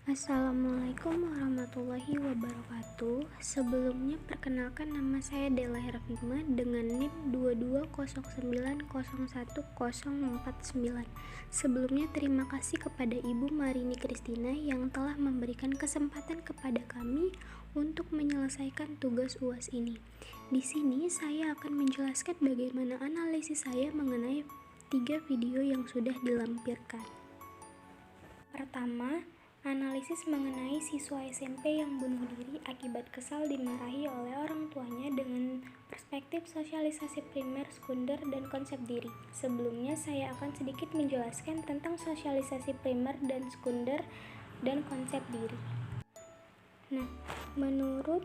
Assalamualaikum warahmatullahi wabarakatuh. Sebelumnya perkenalkan, nama saya Della Hervima dengan NIM 2209011049. Sebelumnya terima kasih kepada Ibu Marini Kristina yang telah memberikan kesempatan kepada kami untuk menyelesaikan tugas UAS ini. Di sini saya akan menjelaskan bagaimana analisis saya mengenai 3 video yang sudah dilampirkan. Pertama, analisis mengenai siswa SMP yang bunuh diri akibat kesal dimarahi oleh orang tuanya dengan perspektif sosialisasi primer, sekunder, dan konsep diri. Sebelumnya saya akan sedikit menjelaskan tentang sosialisasi primer dan sekunder dan konsep diri. Menurut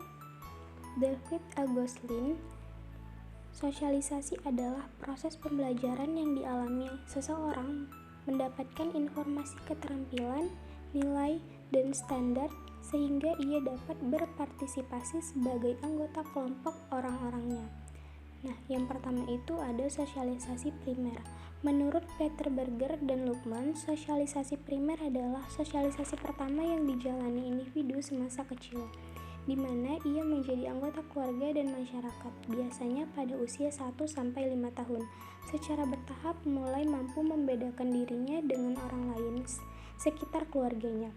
David Agostlin, sosialisasi adalah proses pembelajaran yang dialami seseorang mendapatkan informasi, keterampilan, nilai, dan standar sehingga ia dapat berpartisipasi sebagai anggota kelompok orang-orangnya. Yang pertama itu ada sosialisasi primer. Menurut Peter Berger dan Luckman, sosialisasi primer adalah sosialisasi pertama yang dijalani individu semasa kecil, di mana ia menjadi anggota keluarga dan masyarakat, biasanya pada usia 1-5 tahun, secara bertahap mulai mampu membedakan dirinya dengan orang lain sekitar keluarganya.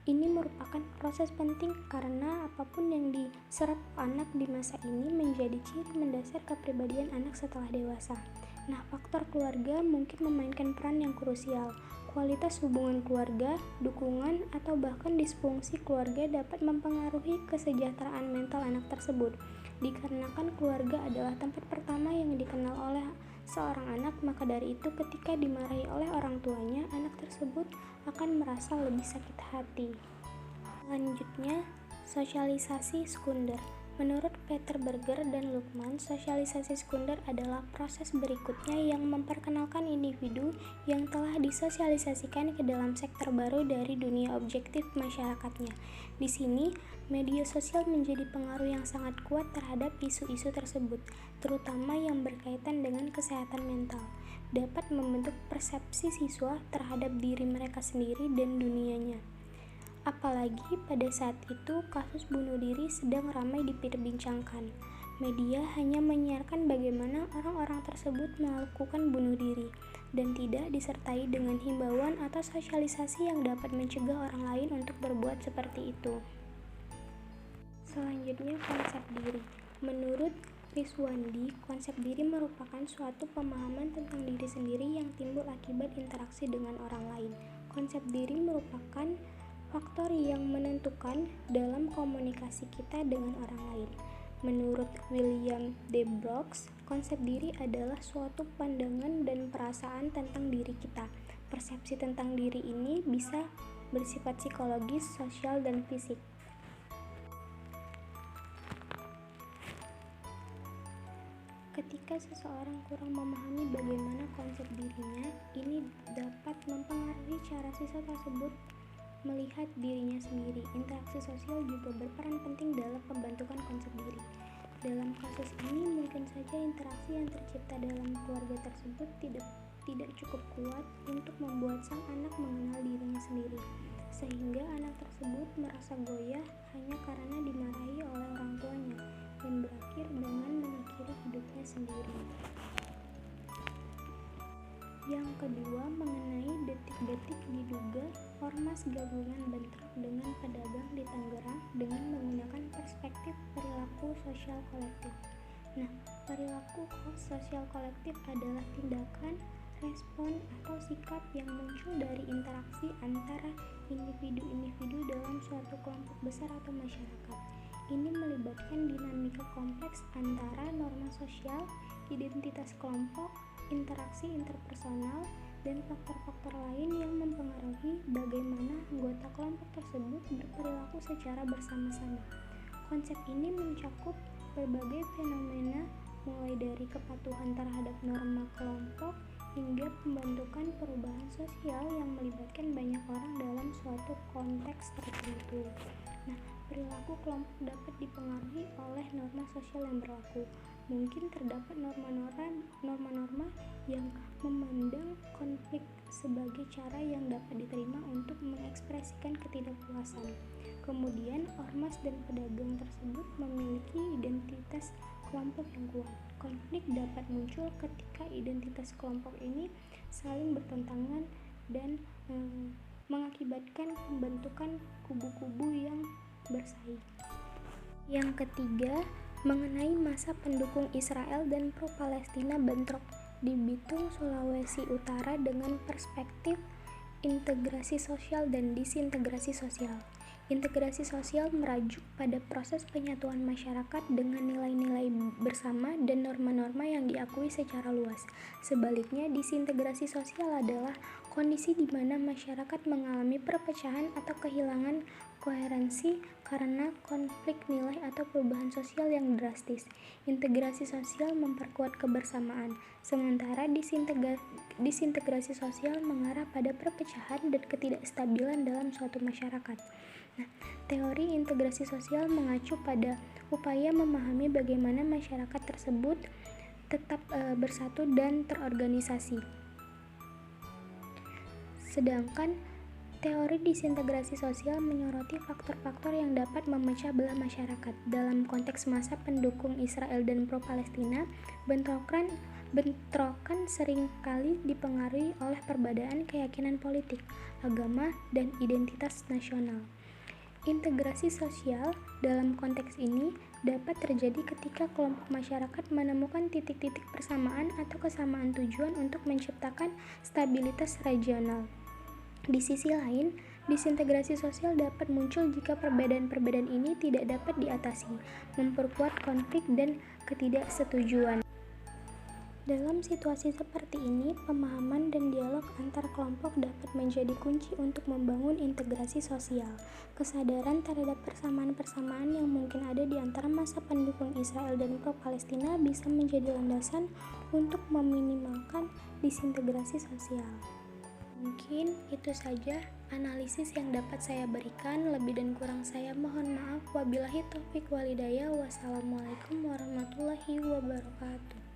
Ini merupakan proses penting karena apapun yang diserap anak di masa ini menjadi ciri mendasar kepribadian anak setelah dewasa. Faktor keluarga mungkin memainkan peran yang krusial. Kualitas hubungan keluarga, dukungan, atau bahkan disfungsi keluarga dapat mempengaruhi kesejahteraan mental anak tersebut. Dikarenakan keluarga adalah tempat pertama yang dikenal oleh seorang anak, maka dari itu ketika dimarahi oleh orang tuanya, anak tersebut akan merasa lebih sakit hati. Selanjutnya, sosialisasi sekunder. Menurut Peter Berger dan Luckman, sosialisasi sekunder adalah proses berikutnya yang memperkenalkan individu yang telah disosialisasikan ke dalam sektor baru dari dunia objektif masyarakatnya. Di sini, media sosial menjadi pengaruh yang sangat kuat terhadap isu-isu tersebut, terutama yang berkaitan dengan kesehatan mental, dapat membentuk persepsi siswa terhadap diri mereka sendiri dan dunianya. Apalagi pada saat itu kasus bunuh diri sedang ramai diperbincangkan. Media hanya menyiarkan bagaimana orang-orang tersebut melakukan bunuh diri dan tidak disertai dengan himbauan atau sosialisasi yang dapat mencegah orang lain untuk berbuat seperti itu. Selanjutnya, konsep diri. Menurut Riswandi, konsep diri merupakan suatu pemahaman tentang diri sendiri yang timbul akibat interaksi dengan orang lain. Konsep diri merupakan faktor yang menentukan dalam komunikasi kita dengan orang lain. Menurut William D. Brooks, konsep diri adalah suatu pandangan dan perasaan tentang diri kita. Persepsi tentang diri ini bisa bersifat psikologis, sosial, dan fisik. Ketika seseorang kurang memahami bagaimana konsep dirinya, ini dapat mempengaruhi cara siswa tersebut melihat dirinya sendiri. Interaksi sosial juga berperan penting dalam pembentukan konsep diri. Dalam kasus ini, mungkin saja interaksi yang tercipta dalam keluarga tersebut tidak cukup kuat untuk membuat sang anak mengenal dirinya sendiri, sehingga anak tersebut merasa goyah hanya karena dimarahi oleh orang tuanya, dan berakhir dengan mengakhiri hidupnya sendiri. Yang kedua, mengenai detik-detik diduga ormas gabungan bentrok dengan pedagang di Tangerang dengan menggunakan perspektif perilaku sosial kolektif. Perilaku sosial kolektif adalah tindakan, respon, atau sikap yang muncul dari interaksi antara individu-individu dalam suatu kelompok besar atau masyarakat. Ini melibatkan dinamika kompleks antara norma sosial, identitas kelompok, interaksi interpersonal, dan faktor-faktor lain yang mempengaruhi bagaimana anggota kelompok tersebut berperilaku secara bersama-sama. Konsep ini mencakup berbagai fenomena, mulai dari kepatuhan terhadap norma kelompok hingga pembentukan perubahan sosial yang melibatkan banyak orang dalam suatu konteks tertentu. Perilaku kelompok dapat dipengaruhi oleh norma sosial yang berlaku. Mungkin terdapat norma-norma yang memandang konflik sebagai cara yang dapat diterima untuk mengekspresikan ketidakpuasan. Kemudian, ormas dan pedagang tersebut memiliki identitas kelompok yang kuat. Konflik dapat muncul ketika identitas kelompok ini saling bertentangan dan mengakibatkan pembentukan kubu-kubu yang bersaing. Yang ketiga, mengenai masa pendukung Israel dan pro-Palestina bentrok di Bitung, Sulawesi Utara dengan perspektif integrasi sosial dan disintegrasi sosial. Integrasi sosial merajuk pada proses penyatuan masyarakat dengan nilai-nilai bersama dan norma-norma yang diakui secara luas. Sebaliknya, disintegrasi sosial adalah kondisi di mana masyarakat mengalami perpecahan atau kehilangan koherensi karena konflik nilai atau perubahan sosial yang drastis. Integrasi sosial memperkuat kebersamaan, sementara disintegrasi sosial mengarah pada perpecahan dan ketidakstabilan dalam suatu masyarakat. Teori integrasi sosial mengacu pada upaya memahami bagaimana masyarakat tersebut tetap bersatu dan terorganisasi. Sedangkan teori disintegrasi sosial menyoroti faktor-faktor yang dapat memecah belah masyarakat. Dalam konteks masa pendukung Israel dan pro-Palestina, bentrokan seringkali dipengaruhi oleh perbedaan keyakinan politik, agama, dan identitas nasional. Integrasi sosial dalam konteks ini dapat terjadi ketika kelompok masyarakat menemukan titik-titik persamaan atau kesamaan tujuan untuk menciptakan stabilitas regional. Di sisi lain, disintegrasi sosial dapat muncul jika perbedaan-perbedaan ini tidak dapat diatasi, memperkuat konflik dan ketidaksetujuan. Dalam situasi seperti ini, pemahaman dan dialog antar kelompok dapat menjadi kunci untuk membangun integrasi sosial. Kesadaran terhadap persamaan-persamaan yang mungkin ada di antara masa pendukung Israel dan pro-Palestina bisa menjadi landasan untuk meminimalkan disintegrasi sosial. Mungkin itu saja analisis yang dapat saya berikan. Lebih dan kurang saya mohon maaf. Wabillahi taufiq walhidayah. Wassalamualaikum warahmatullahi wabarakatuh.